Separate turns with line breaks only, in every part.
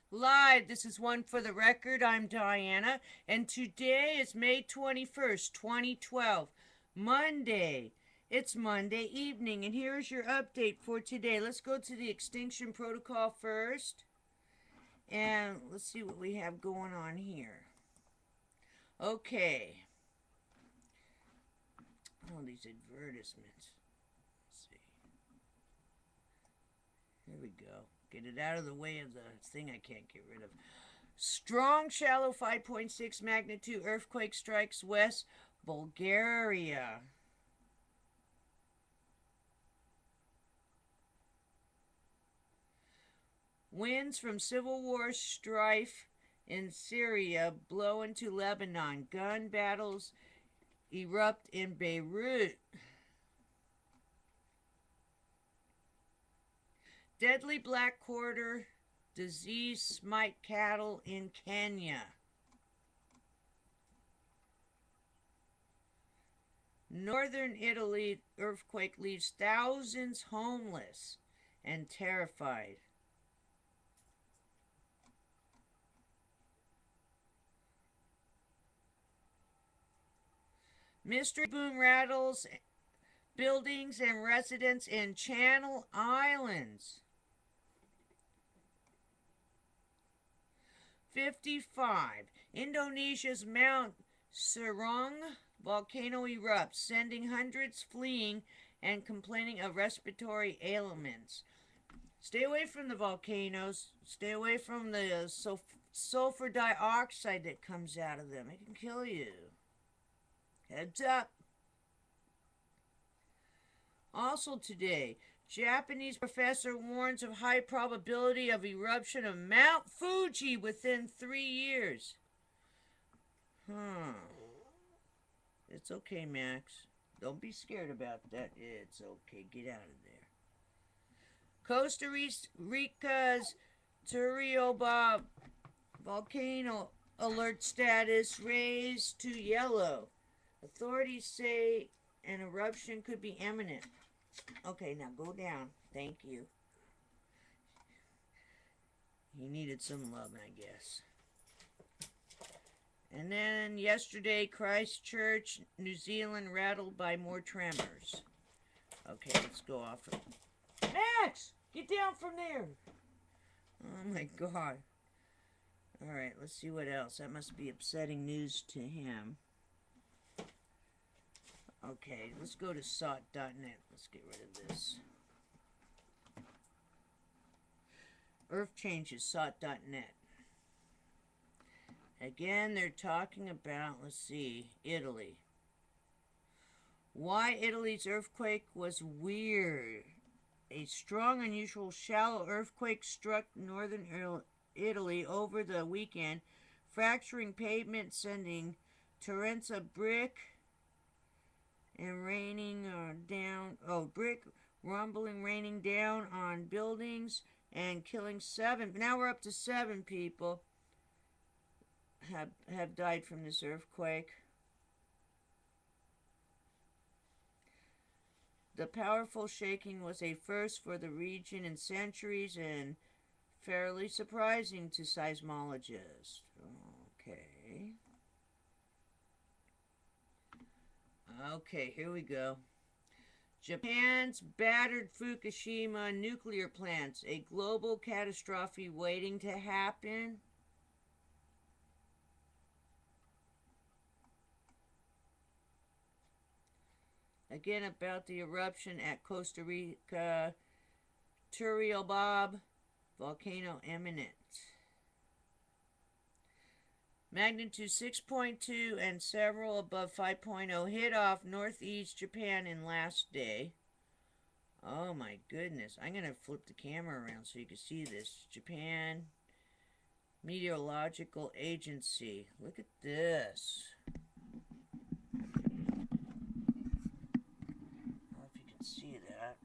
Live. This is One for the Record. I'm Diana, and today is May 21st, 2012, Monday. It's Monday evening, and here's your update for today. Let's go to the Extinction Protocol first, and let's see what we have going on here. Okay. Oh, these advertisements. Let's see. Here we go. Get it out of the way of the thing I can't get rid of. Strong, shallow 5.6 magnitude earthquake strikes West Bulgaria. Winds from civil war strife in Syria blow into Lebanon. Gun battles erupt in Beirut. Deadly black quarter disease smite cattle in Kenya. Northern Italy earthquake leaves thousands homeless and terrified. Mystery boom rattles buildings and residents in Channel Islands. 55. Indonesia's Mount Serong volcano erupts, sending hundreds fleeing and complaining of respiratory ailments. Stay away from the volcanoes. Stay away from the sulfur dioxide that comes out of them. It can kill you. Heads up. Also today, Japanese professor warns of high probability of eruption of Mount Fuji within 3 years. It's okay, Max. Don't be scared about that. It's okay. Get out of there. Costa Rica's Turrialba volcano alert status raised to yellow. Authorities say an eruption could be imminent. Okay, now go down. Thank you. He needed some love, I guess. And then yesterday, Christchurch, New Zealand, rattled by more tremors. Okay, let's go off. Max! Get down from there! Oh my god. Alright, let's see what else. That must be upsetting news to him. Okay, let's go to sot.net. Let's get rid of this. Earth changes, sot.net. Again, they're talking about, let's see, Italy. Why Italy's earthquake was weird. A strong, unusual, shallow earthquake struck northern Italy over the weekend, fracturing pavement, sending torrents of brick and raining brick rumbling raining down on buildings and killing 7. Now we're up to 7 people have died from this earthquake. The powerful shaking was a first for the region in centuries and fairly surprising to seismologists. Okay. Okay, here we go. Japan's battered Fukushima nuclear plants, a global catastrophe waiting to happen. Again, about the eruption at Costa Rica, Turrialba volcano imminent. Magnitude 6.2 and several above 5.0 hit off northeast Japan in last day. Oh my goodness. I'm going to flip the camera around so you can see this. Japan Meteorological Agency. Look at this. I don't know if you can see that.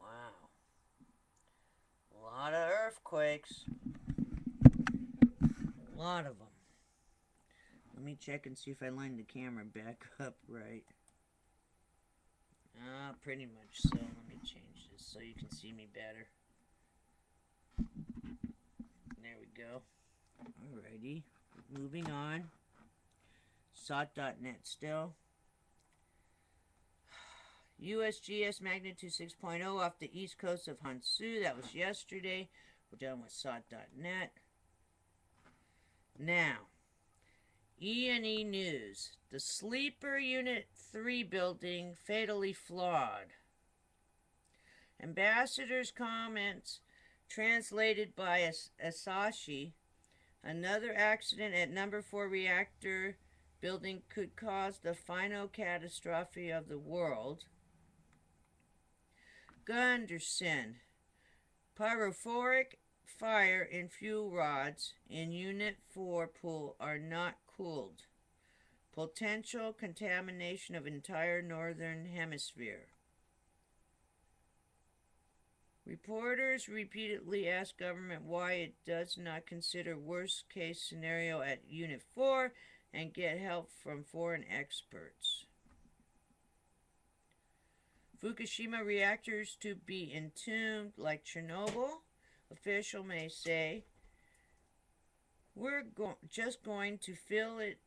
Wow. A lot of earthquakes. A lot of them. Let me check and see if I lined the camera back up right. pretty much so. Let me change this so you can see me better. There we go. Alrighty. Moving on. SOT.net still. USGS magnitude 6.0 off the east coast of Honshu. That was yesterday. We're done with SOT.net. Now, E&E News. The Sleeper Unit 3 building fatally flawed. Ambassador's comments translated by Asahi. Another accident at number 4 reactor building could cause the final catastrophe of the world. Gunderson. Pyrophoric fire in fuel rods in Unit 4 pool are not cooled. Potential contamination of entire northern hemisphere. Reporters repeatedly ask government why it does not consider worst case scenario at Unit 4 and get help from foreign experts. Fukushima reactors to be entombed like Chernobyl. Official may say, we're just going to fill it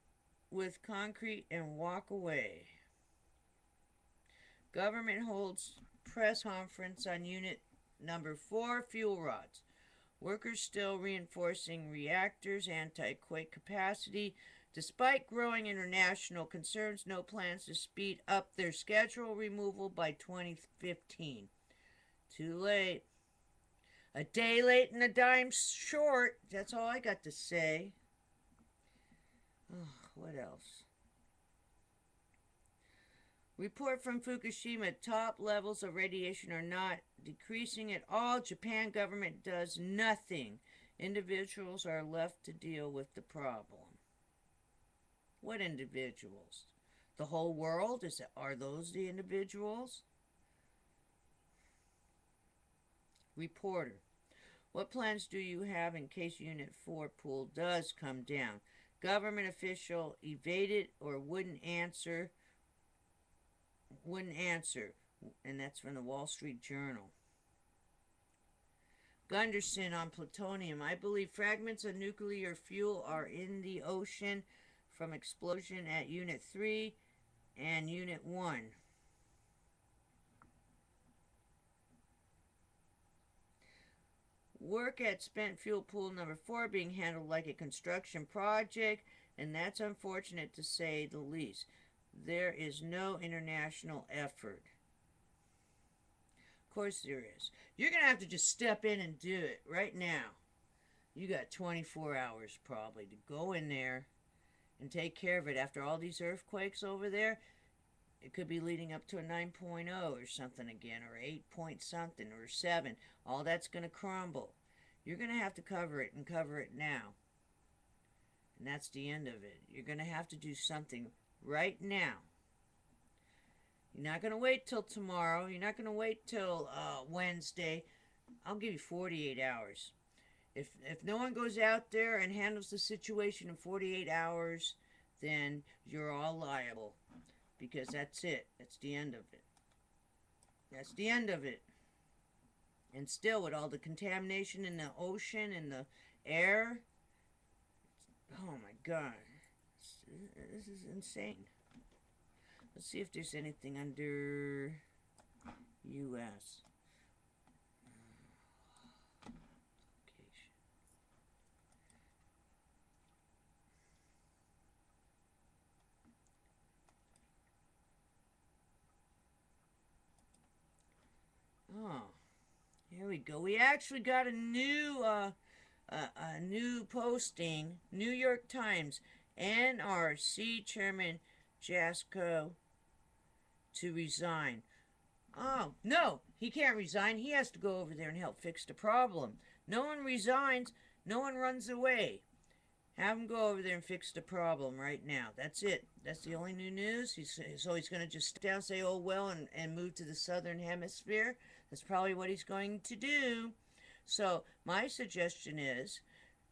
with concrete and walk away. Government holds press conference on Unit Number 4 fuel rods. Workers still reinforcing reactors' anti-quake capacity. Despite growing international concerns, no plans to speed up their schedule removal by 2015. Too late. A day late and a dime short. That's all I got to say. Oh, what else? Report from Fukushima. Top levels of radiation are not decreasing at all. Japan government does nothing. Individuals are left to deal with the problem. What individuals? The whole world? Are those the individuals? Reporter. What plans do you have in case Unit 4 pool does come down? Government official evaded or wouldn't answer. And that's from the Wall Street Journal. Gunderson on plutonium. I believe fragments of nuclear fuel are in the ocean from explosion at Unit 3 and Unit 1. Work at spent fuel pool number 4 being handled like a construction project, and that's unfortunate to say the least. There is no international effort. Of course there is. You're going to have to just step in and do it right now. You got 24 hours probably to go in there and take care of it. After all these earthquakes over there, it could be leading up to a 9.0 or something again, or 8 point something, or 7. All that's going to crumble. You're going to have to cover it and cover it now. And that's the end of it. You're going to have to do something right now. You're not going to wait till tomorrow. You're not going to wait till Wednesday. I'll give you 48 hours. If no one goes out there and handles the situation in 48 hours, then you're all liable. Because that's it. That's the end of it. That's the end of it. And still, with all the contamination in the ocean and the air, oh my God. This is insane. Let's see if there's anything under U.S. Oh, here we go. We actually got a new posting. New York Times. NRC Chairman Jasko to resign. Oh, no, he can't resign. He has to go over there and help fix the problem. No one resigns. No one runs away. Have him go over there and fix the problem right now. That's it. That's the only new news. So he's going to just step down, say, oh, well, and move to the southern hemisphere. That's probably what he's going to do. So my suggestion is,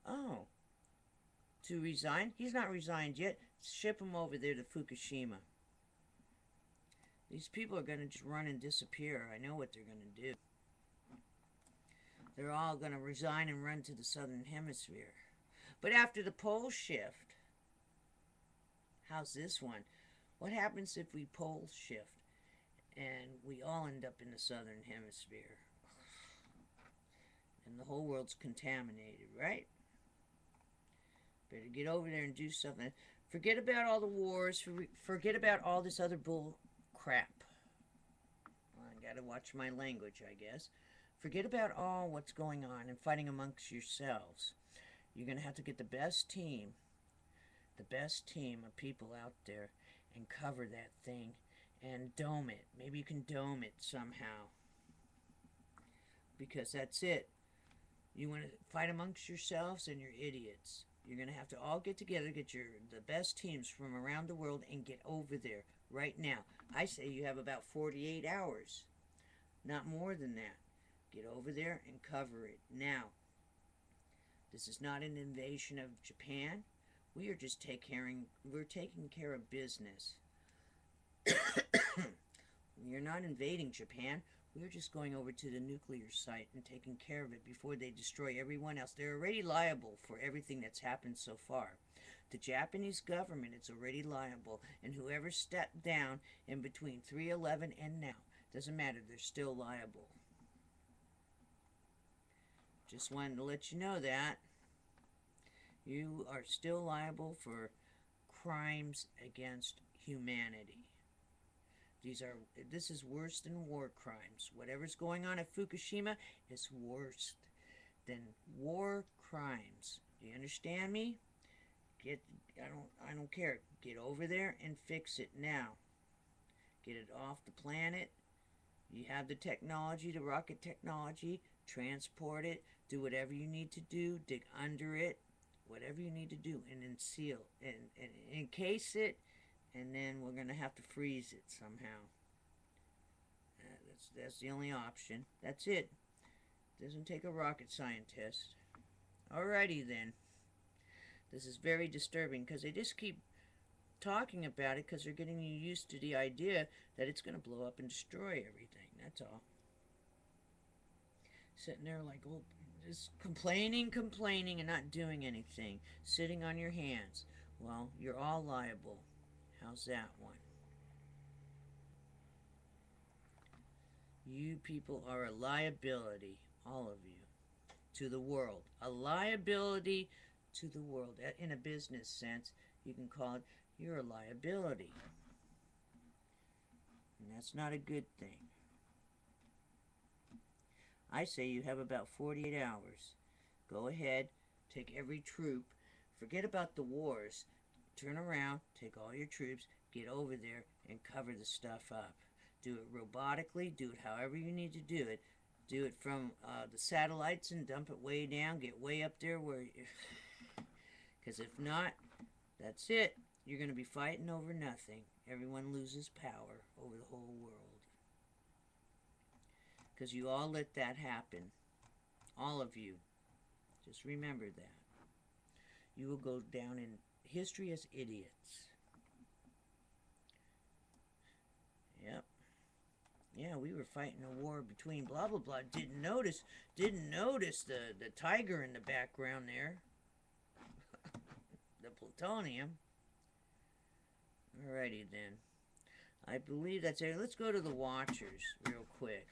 to resign. He's not resigned yet. Ship him over there to Fukushima. These people are going to just run and disappear. I know what they're going to do. They're all going to resign and run to the southern hemisphere. But after the pole shift, how's this one? What happens if we pole shift and we all end up in the southern hemisphere? And the whole world's contaminated, right? Better get over there and do something. Forget about all the wars. Forget about all this other bull crap. Well, I gotta watch my language, I guess. Forget about all what's going on and fighting amongst yourselves. You're gonna have to get the best team of people out there and cover that thing and dome it. Maybe you can dome it somehow. Because that's it. You want to fight amongst yourselves and you're idiots. You're going to have to all get together, get the best teams from around the world and get over there right now. I say you have about 48 hours. Not more than that. Get over there and cover it now. This is not an invasion of Japan. We are just taking care of business. You're not invading Japan. We're just going over to the nuclear site and taking care of it before they destroy everyone else. They're already liable for everything that's happened so far. The Japanese government is already liable, and whoever stepped down in between 3/11 and now, doesn't matter, they're still liable. Just wanted to let you know that. You are still liable for crimes against humanity. This is worse than war crimes. Whatever's going on at Fukushima is worse than war crimes. Do you understand me? I don't care. Get over there and fix it now. Get it off the planet. You have the technology, the rocket technology. Transport it. Do whatever you need to do. Dig under it. Whatever you need to do. And then seal. And encase it. And then we're going to have to freeze it somehow. That's the only option. That's it. Doesn't take a rocket scientist. Alrighty then. This is very disturbing because they just keep talking about it because they're getting you used to the idea that it's going to blow up and destroy everything. That's all. Sitting there like, oh, just complaining, and not doing anything. Sitting on your hands. Well, you're all liable. How's that one? You people are a liability, all of you, to the world. A liability to the world. In a business sense, you can call it, you're a liability. And that's not a good thing. I say you have about 48 hours. Go ahead, take every troop. Forget about the wars. Turn around, take all your troops, get over there, and cover the stuff up. Do it robotically, do it however you need to do it. Do it from the satellites and dump it way down, get way up there where... Because if not, that's it. You're going to be fighting over nothing. Everyone loses power over the whole world. Because you all let that happen. All of you. Just remember that. You will go down in history as idiots. Yep. Yeah, we were fighting a war between blah blah blah. Didn't notice the tiger in the background there. The plutonium. Alrighty then. I believe that's it. Let's go to the Watchers real quick.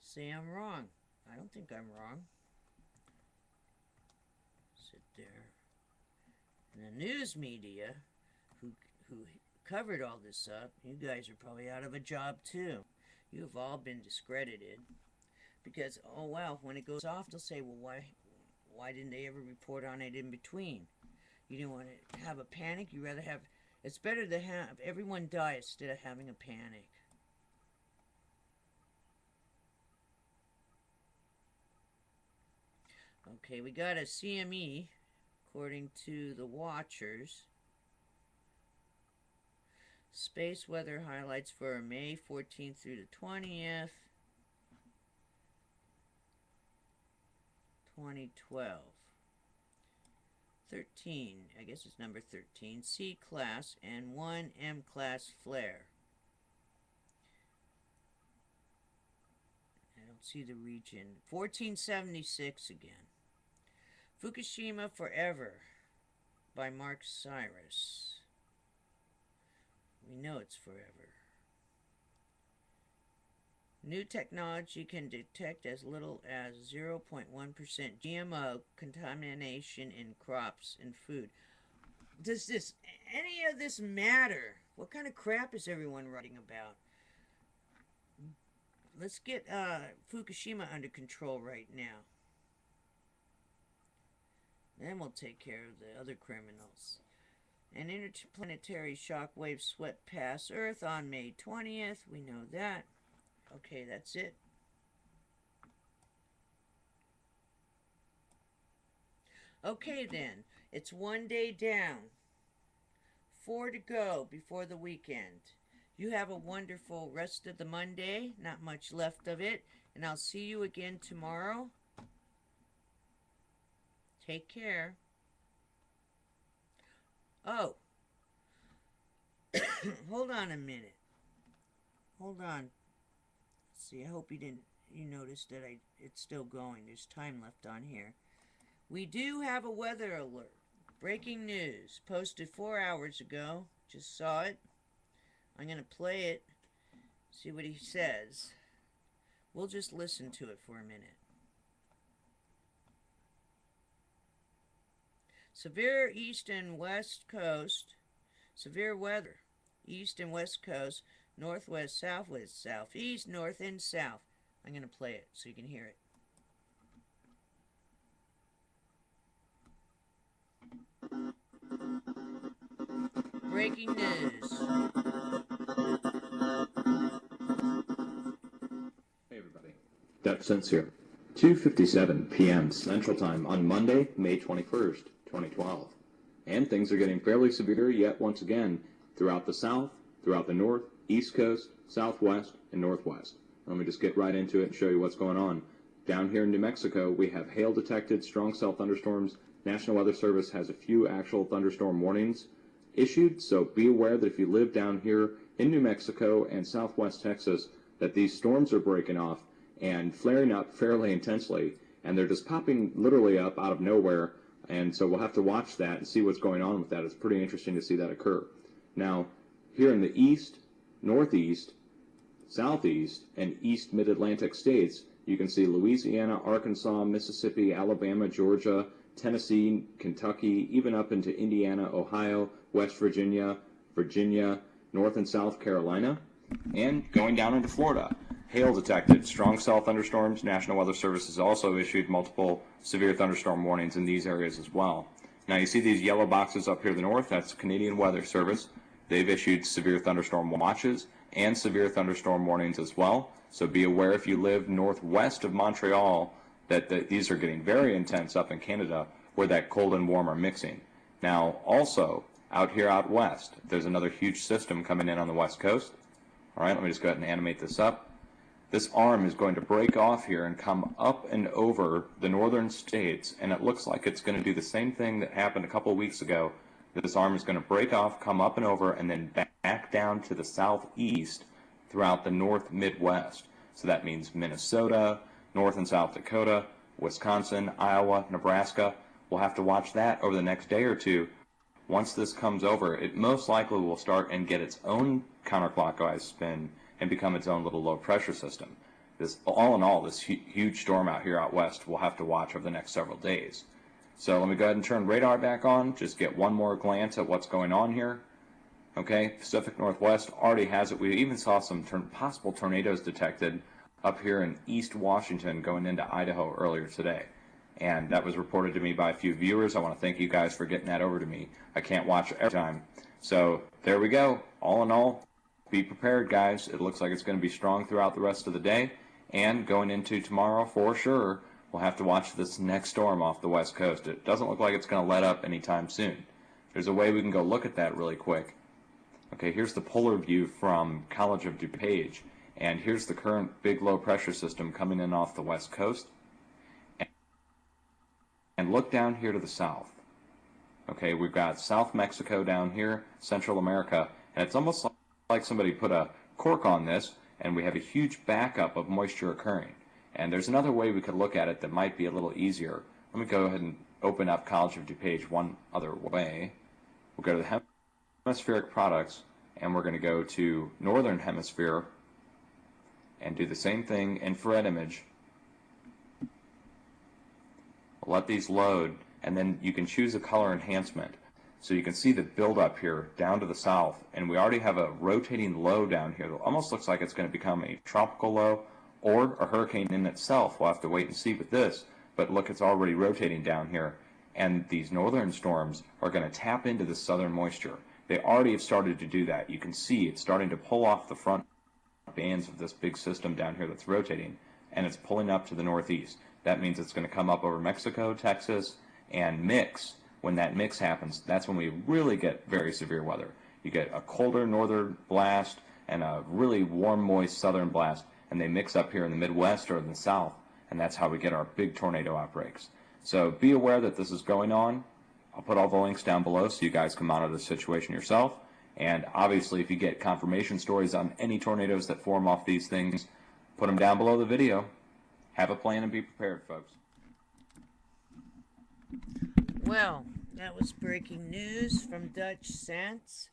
Say I'm wrong. I don't think I'm wrong. Sit there. And the news media who covered all this up, you guys are probably out of a job too. You have all been discredited. Because, oh wow, when it goes off, they'll say, well, why didn't they ever report on it in between? You didn't want to have a panic. You rather have... It's better to have everyone die instead of having a panic. Okay, we got a CME, according to the Watchers. Space weather highlights for May 14th through the 20th, 2012. 13, I guess it's number 13, C class, and 1 M class flare. I don't see the region. 1476 again. Fukushima Forever by Mark Cyrus. We know it's forever. New technology can detect as little as 0.1% GMO contamination in crops and food. Does any of this matter? What kind of crap is everyone writing about? Let's get Fukushima under control right now. Then we'll take care of the other criminals. An interplanetary shockwave swept past Earth on May 20th. We know that. Okay, that's it. Okay then, it's one day down. 4 to go before the weekend. You have a wonderful rest of the Monday, not much left of it, and I'll see you again tomorrow. Take care. Oh, hold on a minute. Hold on. Let's see, I hope you noticed that it's still going. There's time left on here. We do have a weather alert. Breaking news, posted 4 hours ago. Just saw it. I'm going to play it, see what he says. We'll just listen to it for a minute. Severe east and west coast. Severe weather. East and west coast. Northwest, southwest, southeast, north, and south. I'm going to play it so you can hear it. Breaking news.
Hey everybody, DuckSense here. 2:57 p.m. Central Time on Monday, May 21st, 2012. And things are getting fairly severe yet once again throughout the south, throughout the north, east coast, southwest, and northwest. Let me just get right into it and show you what's going on. Down here in New Mexico, we have hail detected, strong cell thunderstorms. National Weather Service has a few actual thunderstorm warnings issued, so be aware that if you live down here in New Mexico and southwest Texas, that these storms are breaking off and flaring up fairly intensely, and they're just popping literally up out of nowhere, and so we'll have to watch that and see what's going on with that. It's pretty interesting to see that occur. Now, here in the east, northeast, southeast, and east mid-Atlantic states, you can see Louisiana, Arkansas, Mississippi, Alabama, Georgia, Tennessee, Kentucky, even up into Indiana, Ohio, West Virginia, North and South Carolina, and going down into Florida. Hail detected, strong cell thunderstorms. National Weather Service has also issued multiple severe thunderstorm warnings in these areas as well. Now you see these yellow boxes up here in the north, that's Canadian Weather Service. They've issued severe thunderstorm watches and severe thunderstorm warnings as well. So be aware if you live northwest of Montreal that these are getting very intense up in Canada where that cold and warm are mixing. Now also out here out west, there's another huge system coming in on the west coast. All right, let me just go ahead and animate this up. This arm is going to break off here and come up and over the northern states, and it looks like it's going to do the same thing that happened a couple of weeks ago. This arm is going to break off, come up and over, and then back down to the southeast throughout the north Midwest. So that means Minnesota, North and South Dakota, Wisconsin, Iowa, Nebraska. We'll have to watch that over the next day or two. Once this comes over, it most likely will start and get its own counterclockwise spin and become its own little low pressure system. This, all in all, this huge storm out here out west we'll have to watch over the next several days. So let me go ahead and turn radar back on, just get one more glance at what's going on here. Okay, Pacific Northwest already has it. We even saw some possible tornadoes detected up here in East Washington going into Idaho earlier today. And that was reported to me by a few viewers. I want to thank you guys for getting that over to me. I can't watch every time. So there we go. All in all, be prepared, guys. It looks like it's going to be strong throughout the rest of the day. And going into tomorrow, for sure, we'll have to watch this next storm off the west coast. It doesn't look like it's going to let up anytime soon. There's a way we can go look at that really quick. Okay, here's the polar view from College of DuPage. And here's the current big low pressure system coming in off the west coast. And look down here to the south. Okay, we've got South Mexico down here, Central America, and it's almost like somebody put a cork on this, and we have a huge backup of moisture occurring. And there's another way we could look at it that might be a little easier. Let me go ahead and open up College of DuPage one other way. We'll go to the hemispheric products, and we're going to go to Northern Hemisphere and do the same thing, infrared image. We'll let these load, and then you can choose a color enhancement. So you can see the buildup here down to the south, and we already have a rotating low down here that almost looks like it's going to become a tropical low or a hurricane in itself. We'll have to wait and see with this, but look, it's already rotating down here, and these northern storms are going to tap into the southern moisture. They already have started to do that. You can see it's starting to pull off the front bands of this big system down here that's rotating, and it's pulling up to the northeast. That means it's going to come up over Mexico, Texas, and mix. When that mix happens, that's when we really get very severe weather. You get a colder northern blast and a really warm, moist southern blast, and they mix up here in the Midwest or in the South, and that's how we get our big tornado outbreaks. So be aware that this is going on. I'll put all the links down below so you guys can monitor the situation yourself. And obviously, if you get confirmation stories on any tornadoes that form off these things, put them down below the video. Have a plan and be prepared, folks.
Well, that was breaking news from Dutch Sense,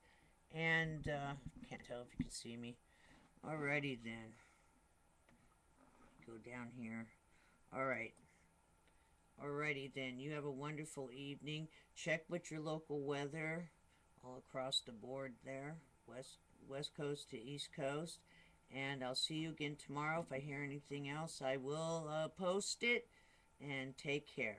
and can't tell if you can see me. Alrighty then. Go down here. Alright. Alrighty then. You have a wonderful evening. Check with your local weather all across the board there, west coast to east coast. And I'll see you again tomorrow. If I hear anything else, I will post it. And take care.